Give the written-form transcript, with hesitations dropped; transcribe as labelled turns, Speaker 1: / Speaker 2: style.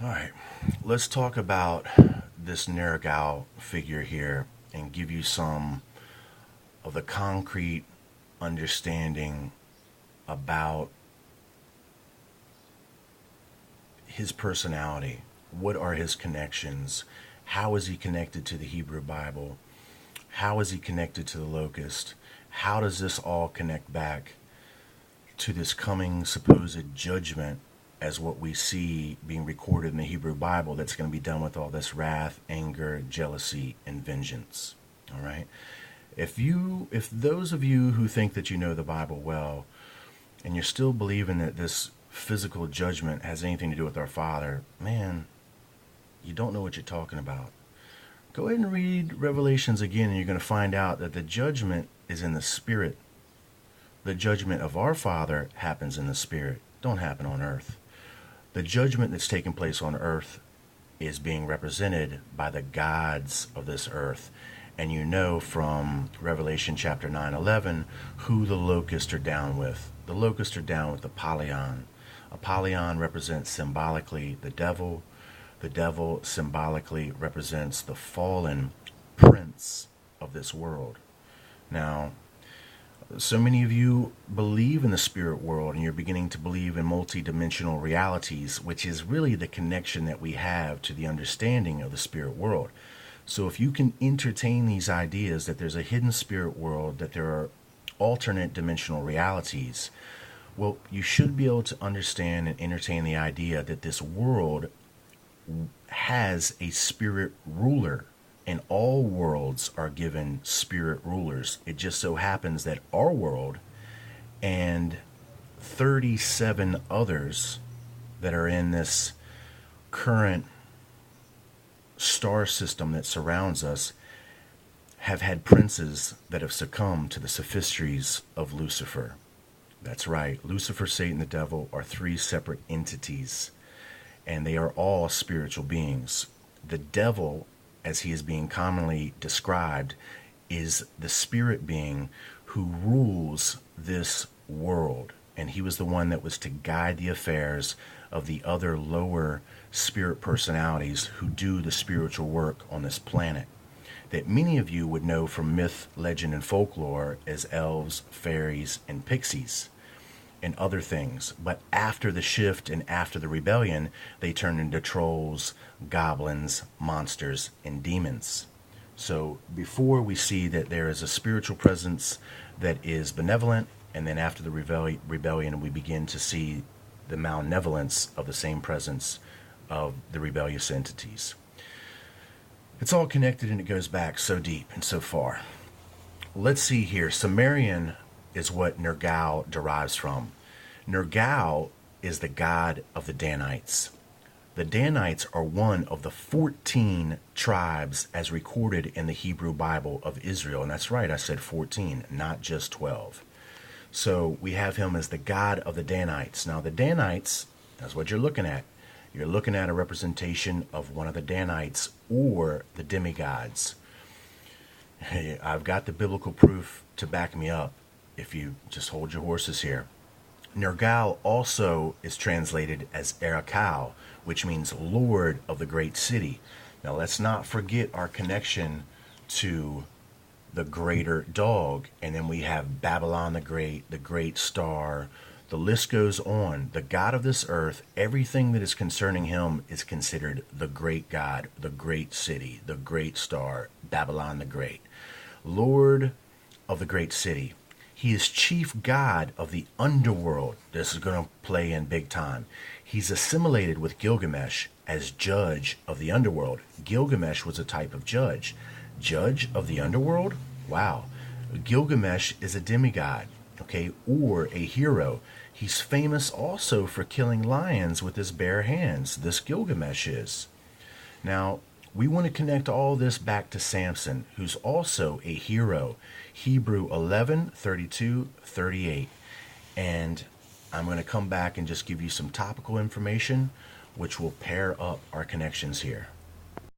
Speaker 1: All right, let's talk about this Nergal figure here and give you some of the concrete understanding about his personality. What are his connections? How is he connected to the Hebrew Bible? How is he connected to the locust? How does this all connect back to this coming supposed judgment as what we see being recorded in the Hebrew Bible that's going to be done with all this wrath, anger, jealousy, and vengeance? All right. If those of you who think that you know the Bible well and you're still believing that this physical judgment has anything to do with our Father, man, you don't know what you're talking about. Go ahead and read Revelations again, and you're going to find out that the judgment is in the spirit. The judgment of our Father happens in the spirit, don't happen on earth. The judgment that's taking place on earth is being represented by the gods of this earth. And you know from Revelation chapter 9:11 who the locusts are down with. The locusts are down with Apollyon. Apollyon represents symbolically the devil. The devil symbolically represents the fallen prince of this world. Now, so many of you believe in the spirit world and you're beginning to believe in multidimensional realities, which is really the connection that we have to the understanding of the spirit world. So if you can entertain these ideas that there's a hidden spirit world, that there are alternate dimensional realities, well, you should be able to understand and entertain the idea that this world has a spirit ruler, and all worlds are given spirit rulers. It just so happens that our world and 37 others that are in this current star system that surrounds us have had princes that have succumbed to the sophistries of Lucifer. That's right. Lucifer, Satan, the devil are three separate entities, and they are all spiritual beings. The devil, as he is being commonly described, is the spirit being who rules this world. And he was the one that was to guide the affairs of the other lower spirit personalities who do the spiritual work on this planet, that many of you would know from myth, legend, and folklore as elves, fairies, and pixies and other things. But after the shift and after the rebellion, they turned into trolls, goblins, monsters, and demons. So before we see that there is a spiritual presence that is benevolent, and then after the rebellion, we begin to see the malevolence of the same presence of the rebellious entities. It's all connected and it goes back so deep and so far. Let's see here. Sumerian is what Nergal derives from. Nergal is the god of the Danites. The Danites are one of the 14 tribes as recorded in the Hebrew Bible of Israel. And that's right, I said 14, not just 12. So we have him as the god of the Danites. Now the Danites, that's what you're looking at. You're looking at a representation of one of the Danites or the demigods. Hey, I've got the biblical proof to back me up if you just hold your horses here. Nergal also is translated as Erakal, which means Lord of the great city. Now let's not forget our connection to the greater dog, and then we have Babylon the great star. The list goes on. The God of this earth, everything that is concerning him is considered the great God, the great city, the great star, Babylon the Great. Lord of the great city. He is chief god of the underworld. This is going to play in big time. He's assimilated with Gilgamesh as judge of the underworld. Gilgamesh was a type of judge. Judge of the underworld? Wow. Gilgamesh is a demigod, okay, or a hero. He's famous also for killing lions with his bare hands. This Gilgamesh is. Now, we want to connect all this back to Samson, who's also a hero. Hebrew 11:32-38. And I'm going to come back and just give you some topical information, which will pair up our connections here.